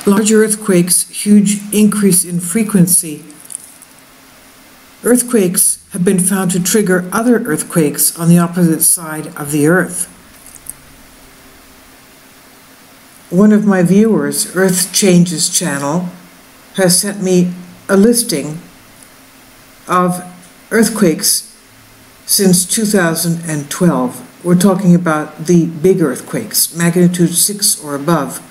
Larger earthquakes, huge increase in frequency. Earthquakes have been found to trigger other earthquakes on the opposite side of the Earth. One of my viewers, Earth Changes Channel, has sent me a listing of earthquakes since 2012. We're talking about the big earthquakes, magnitude 6 or above.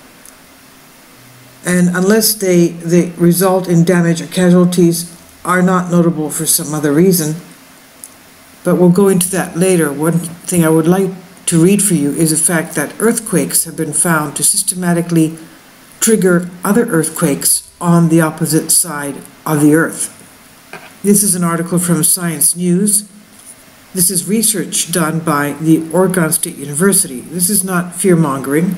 And unless they result in damage or casualties, are not notable for some other reason. But we'll go into that later. One thing I would like to read for you is the fact that earthquakes have been found to systematically trigger other earthquakes on the opposite side of the Earth. This is an article from Science News. This is research done by the Oregon State University. This is not fear-mongering.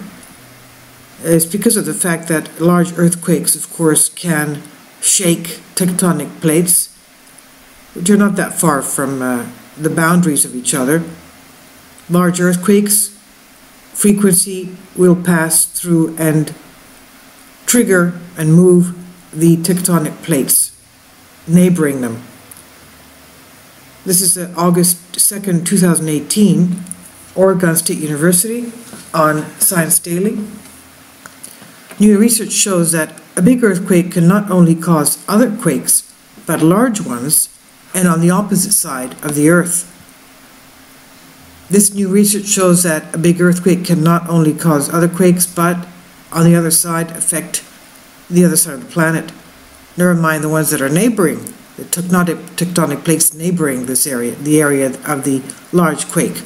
It's because of the fact that large earthquakes, of course, can shake tectonic plates, which are not that far from the boundaries of each other. Large earthquakes, frequency will pass through and trigger and move the tectonic plates neighboring them. This is August 2nd, 2018, Oregon State University on Science Daily. New research shows that a big earthquake can not only cause other quakes, but large ones, and on the opposite side of the Earth. This new research shows that a big earthquake can not only cause other quakes, but on the other side affect the other side of the planet. Never mind the ones that are neighboring, the tectonic plates neighboring this area, the area of the large quake.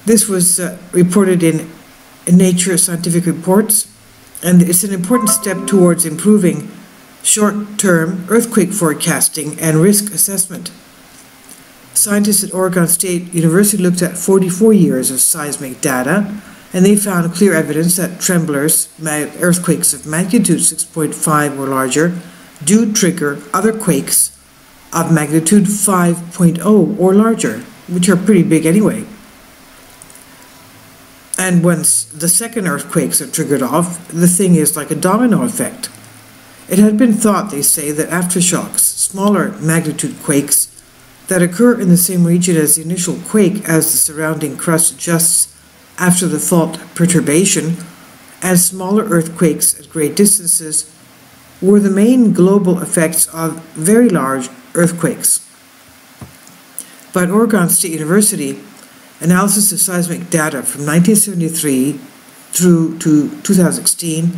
This was reported in Nature Scientific Reports, and it's an important step towards improving short-term earthquake forecasting and risk assessment. Scientists at Oregon State University looked at 44 years of seismic data, and they found clear evidence that tremblers, earthquakes of magnitude 6.5 or larger, do trigger other quakes of magnitude 5.0 or larger, which are pretty big anyway. And once the second earthquakes are triggered off, the thing is like a domino effect. It had been thought, they say, that aftershocks, smaller magnitude quakes that occur in the same region as the initial quake as the surrounding crust adjusts after the fault perturbation, and smaller earthquakes at great distances were the main global effects of very large earthquakes. But Oregon State University analysis of seismic data from 1973 through to 2016,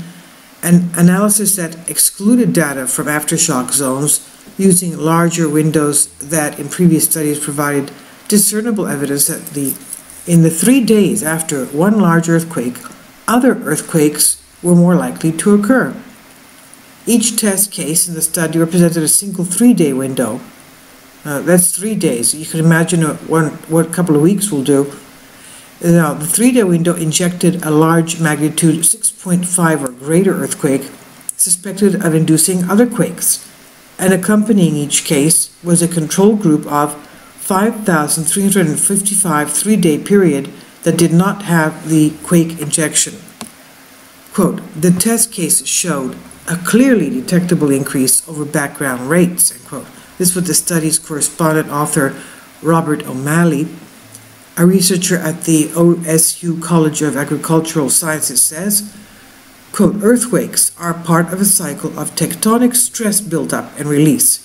an analysis that excluded data from aftershock zones using larger windows that in previous studies provided discernible evidence that in the 3 days after one large earthquake, other earthquakes were more likely to occur. Each test case in the study represented a single 3-day window. That's 3 days. You can imagine what a couple of weeks will do. Now, the 3-day window injected a large magnitude 6.5 or greater earthquake suspected of inducing other quakes, and accompanying each case was a control group of 5,355 3-day period that did not have the quake injection. Quote, the test cases showed a clearly detectable increase over background rates, end quote. This was the study's correspondent author, Robert O'Malley. A researcher at the OSU College of Agricultural Sciences says, quote, earthquakes are part of a cycle of tectonic stress buildup and release.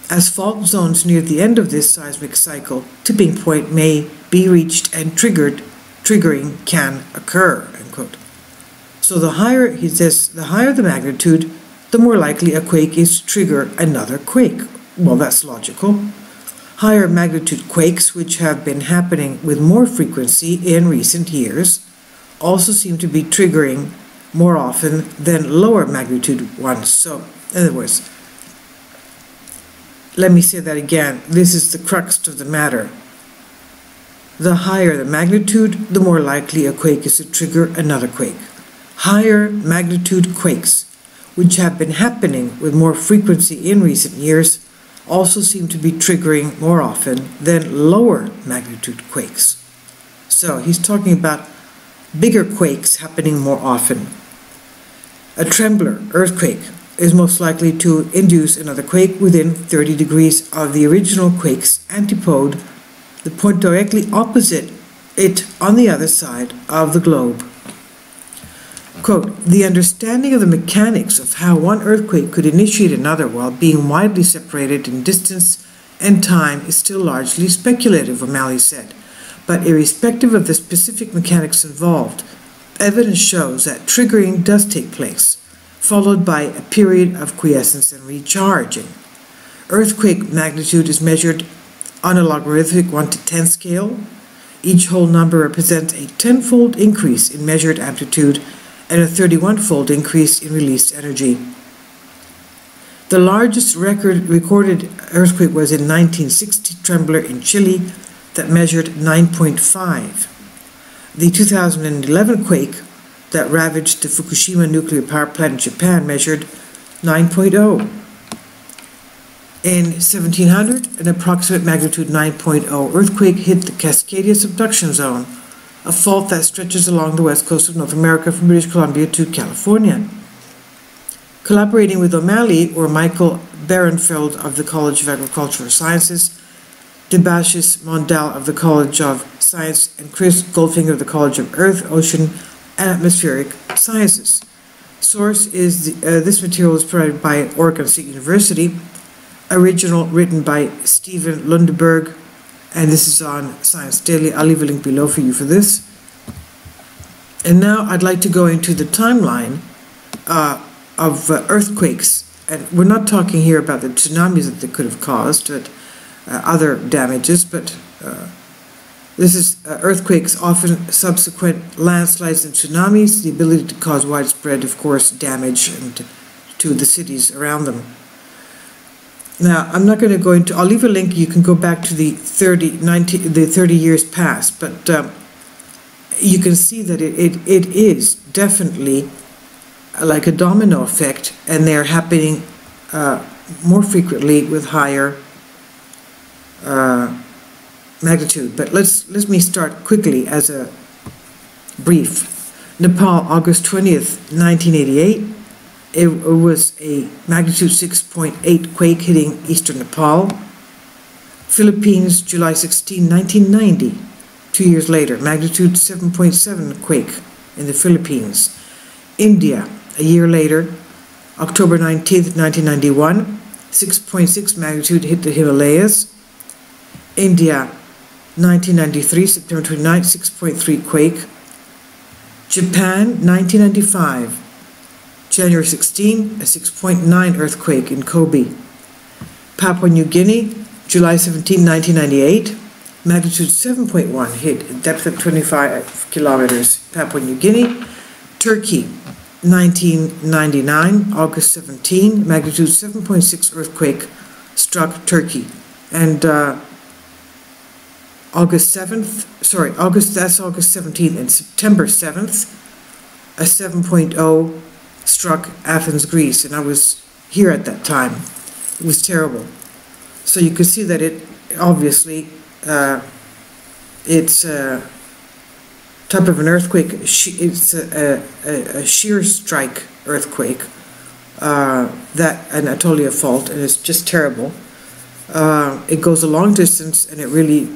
As fault zones near the end of this seismic cycle, tipping point may be reached and triggering can occur, end quote. So the higher, he says, the higher the magnitude, the more likely a quake is to trigger another quake. Well, that's logical. Higher magnitude quakes, which have been happening with more frequency in recent years, also seem to be triggering more often than lower magnitude ones. So, in other words, let me say that again. This is the crux of the matter. The higher the magnitude, the more likely a quake is to trigger another quake. Higher magnitude quakes, which have been happening with more frequency in recent years, also seem to be triggering more often than lower magnitude quakes. So he's talking about bigger quakes happening more often. A trembler earthquake is most likely to induce another quake within 30 degrees of the original quake's antipode, the point directly opposite it on the other side of the globe. Quote, the understanding of the mechanics of how one earthquake could initiate another while being widely separated in distance and time is still largely speculative, O'Malley said. But irrespective of the specific mechanics involved, evidence shows that triggering does take place, followed by a period of quiescence and recharging. Earthquake magnitude is measured on a logarithmic 1 to 10 scale. Each whole number represents a 10-fold increase in measured amplitude and a 31-fold increase in released energy. The largest recorded earthquake was in 1960 trembler in Chile that measured 9.5. The 2011 quake that ravaged the Fukushima nuclear power plant in Japan measured 9.0. In 1700, an approximate magnitude 9.0 earthquake hit the Cascadia subduction zone, a fault that stretches along the west coast of North America from British Columbia to California. Collaborating with O'Malley were Michael Barenfeld of the College of Agricultural Sciences, Debashis Mondal of the College of Science, and Chris Goldfinger of the College of Earth, Ocean, and Atmospheric Sciences. Source is this material is provided by Oregon State University. Original written by Stephen Lundberg, and this is on Science Daily. I'll leave a link below for you for this. And now I'd like to go into the timeline of earthquakes. And we're not talking here about the tsunamis that they could have caused, but other damages, but this is earthquakes, often subsequent landslides and tsunamis, the ability to cause widespread, of course, damage to the cities around them. Now, I'm not going to go into, I'll leave a link, you can go back to the 30 years past, but you can see that it is definitely like a domino effect, and they're happening more frequently with higher magnitude. But let me start quickly as a brief. Nepal, August 20th, 1988. It was a magnitude 6.8 quake hitting eastern Nepal. Philippines, July 16, 1990. 2 years later, magnitude 7.7 quake in the Philippines. India, a year later, October 19th, 1991, 6.6 magnitude hit the Himalayas. India, 1993, September 29th, 6.3 quake. Japan, 1995. January 16, a 6.9 earthquake in Kobe. Papua New Guinea, July 17, 1998, magnitude 7.1 hit at depth of 25 kilometers, Papua New Guinea. Turkey, 1999, August 17, magnitude 7.6 earthquake struck Turkey. And August 17th and September 7th, a 7.0 struck Athens, Greece, and I was here at that time. It was terrible. So you can see that it obviously it's a type of an earthquake. It's a shear strike earthquake, that Anatolia fault, and it's just terrible. It goes a long distance, and it really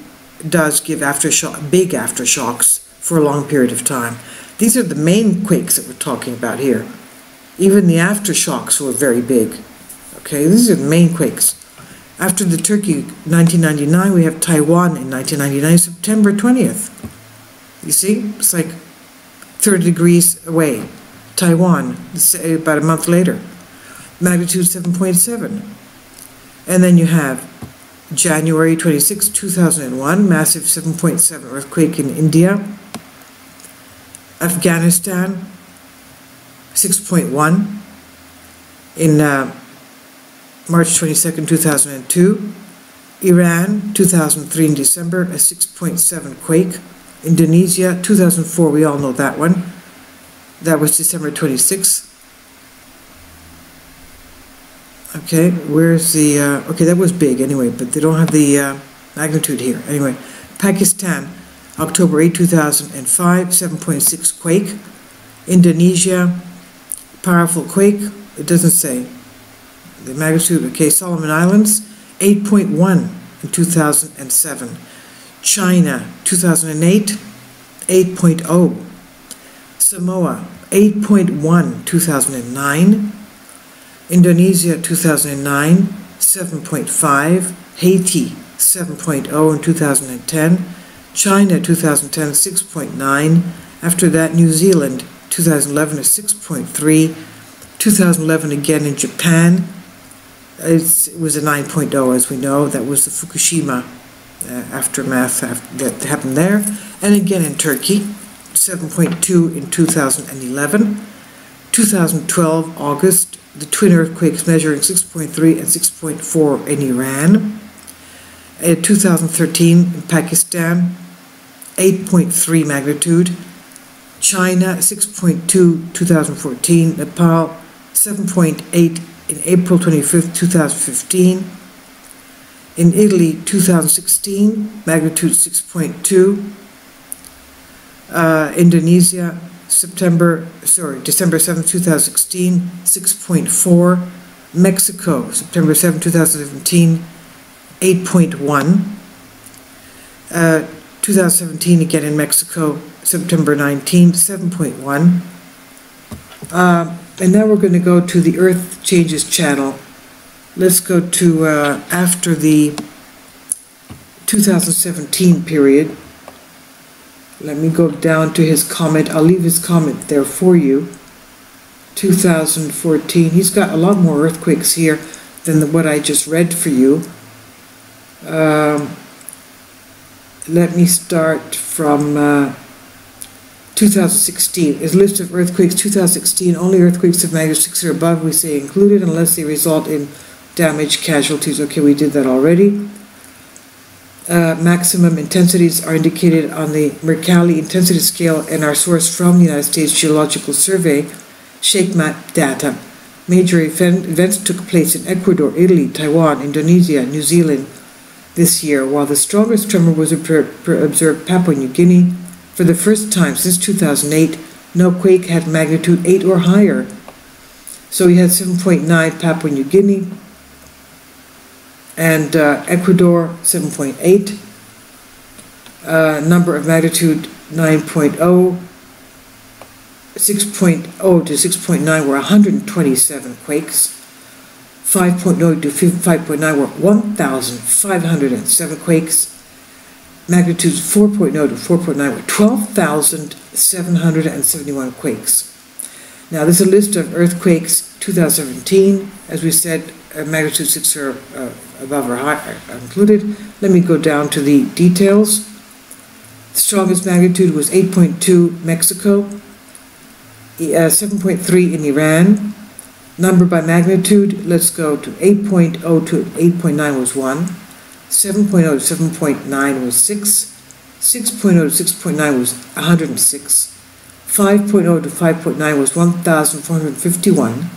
does give big aftershocks for a long period of time. These are the main quakes that we're talking about here. Even the aftershocks were very big. Okay, these are the main quakes. After the Turkey 1999, we have Taiwan in 1999, September 20th. You see, it's like 30 degrees away. Taiwan, about a month later, magnitude 7.7. And then you have January 26, 2001, massive 7.7 earthquake in India. Afghanistan, 6.1 in March 22nd, 2002. Iran, 2003 in December, a 6.7 quake. Indonesia, 2004, we all know that one. That was December 26th. Okay, where's the, okay, that was big anyway, but they don't have the magnitude here. Anyway, Pakistan, October 8, 2005, 7.6 quake. Indonesia, powerful quake, it doesn't say. The magnitude, okay, Solomon Islands, 8.1 in 2007. China, 2008, 8.0. Samoa, 8.1, 2009. Indonesia, 2009, 7.5. Haiti, 7.0 in 2010. China, 2010, 6.9. After that, New Zealand, 2011 is 6.3. 2011 again in Japan. It was a 9.0, as we know. That was the Fukushima aftermath that happened there. And again in Turkey, 7.2 in 2011. 2012, August, the twin earthquakes measuring 6.3 and 6.4 in Iran. 2013 in Pakistan, 8.3 magnitude. China, 6.2, 2014. Nepal, 7.8 in April 25th, 2015. In Italy, 2016, magnitude 6.2. Indonesia, December 7th, 2016, 6.4. Mexico, September 7th, 2017, 8.1. 2017 again in Mexico, September 19th, 7.1. And now we're going to go to the Earth Changes channel. Let's go to after the 2017 period. Let me go down to his comment. I'll leave his comment there for you. 2014. He's got a lot more earthquakes here than what I just read for you. Let me start from 2016. His list of earthquakes, 2016, only earthquakes of magnitude 6 or above, we say included, unless they result in damage, casualties. Okay, we did that already. Maximum intensities are indicated on the Mercalli intensity scale and are sourced from the United States Geological Survey shake map data. Major events took place in Ecuador, Italy, Taiwan, Indonesia, New Zealand this year, while the strongest tremor was observed Papua New Guinea. For the first time since 2008, no quake had magnitude 8 or higher. So we had 7.9 Papua New Guinea, and Ecuador 7.8, number of magnitude 9.0, 6.0 to 6.9 were 127 quakes, 5.0 to 5.9 were 1,507 quakes, magnitudes 4.0 to 4.9 were 12,771 quakes. Now this is a list of earthquakes 2017, as we said, magnitude 6 or above or higher are included. Let me go down to the details. The strongest magnitude was 8.2 Mexico, 7.3 in Iran. Number by magnitude, let's go to 8.0 to 8.9 was 1, 7.0 to 7.9 was 6, 6.0 to 6.9 was 106, 5.0 to 5.9 was 1,451,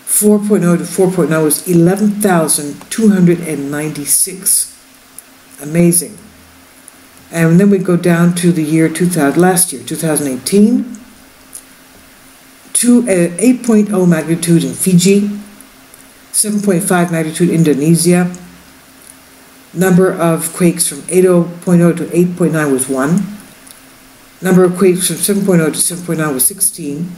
4.0 to 4.9 was 11,296. Amazing. And then we go down to the year 2000, last year, 2018. 8.0 magnitude in Fiji, 7.5 magnitude Indonesia. Number of quakes from 8.0 to 8.9 was 1. Number of quakes from 7.0 to 7.9 was 16.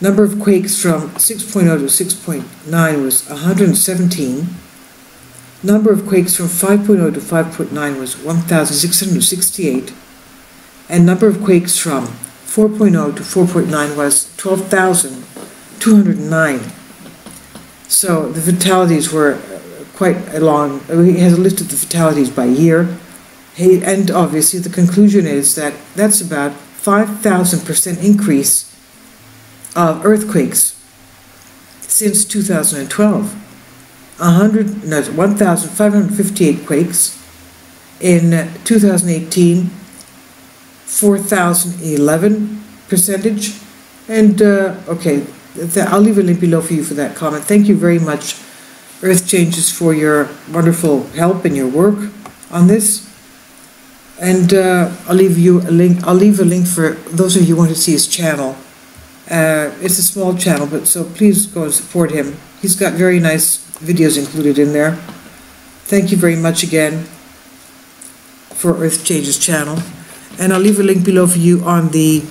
Number of quakes from 6.0 to 6.9 was 117. Number of quakes from 5.0 to 5.9 was 1,668. And number of quakes from 4.0 to 4.9 was 12,209. So the fatalities were quite long. He has listed the fatalities by year. And obviously the conclusion is that that's about 5,000% increase of earthquakes since 2012. 1,558 quakes. In 2018, 4,011 percentage. And okay, I'll leave a link below for you for that comment. Thank you very much, Earth Changes, for your wonderful help and your work on this. And I'll leave you a link. I'll leave a link for those of you who want to see his channel It's a small channel, but so please go and support him. He's got very nice videos included in there. Thank you very much again for Earth Changes channel. And I'll leave a link below for you on the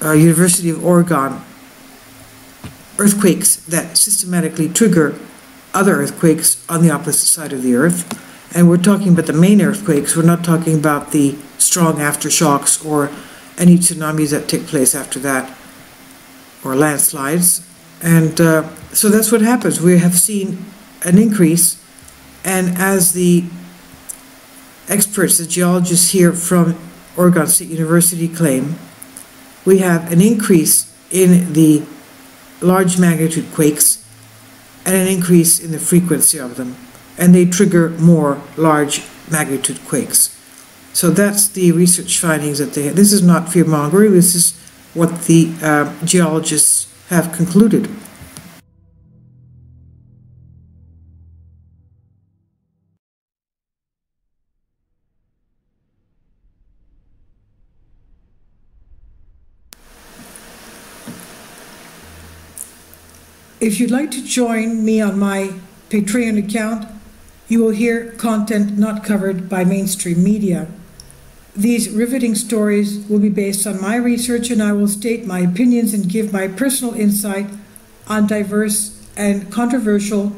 University of Oregon earthquakes that systematically trigger other earthquakes on the opposite side of the Earth. And we're talking about the main earthquakes. We're not talking about the strong aftershocks or any tsunamis that take place after that, or landslides. And so that's what happens. We have seen an increase, and as the experts, the geologists here from Oregon State University claim, we have an increase in the large magnitude quakes and an increase in the frequency of them, and they trigger more large magnitude quakes. So that's the research findings that they have. This is not fear-mongering, this is what the geologists have concluded. If you'd like to join me on my Patreon account, you will hear content not covered by mainstream media. These riveting stories will be based on my research, and I will state my opinions and give my personal insight on diverse and controversial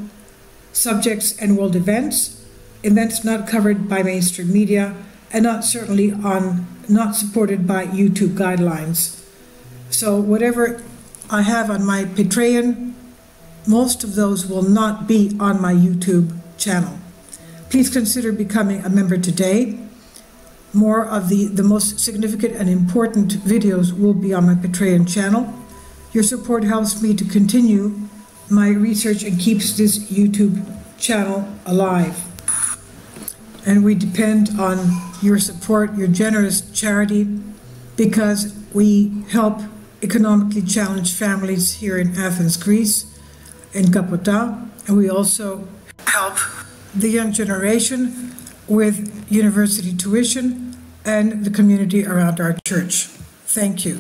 subjects and world events not covered by mainstream media, and not supported by YouTube guidelines. So whatever I have on my Patreon, most of those will not be on my YouTube channel. Please consider becoming a member today. More of the most significant and important videos will be on my Patreon channel. Your support helps me to continue my research and keeps this YouTube channel alive. And we depend on your support, your generous charity, because we help economically challenged families here in Athens, Greece, in Kapota, and we also help the young generation with university tuition and the community around our church. Thank you.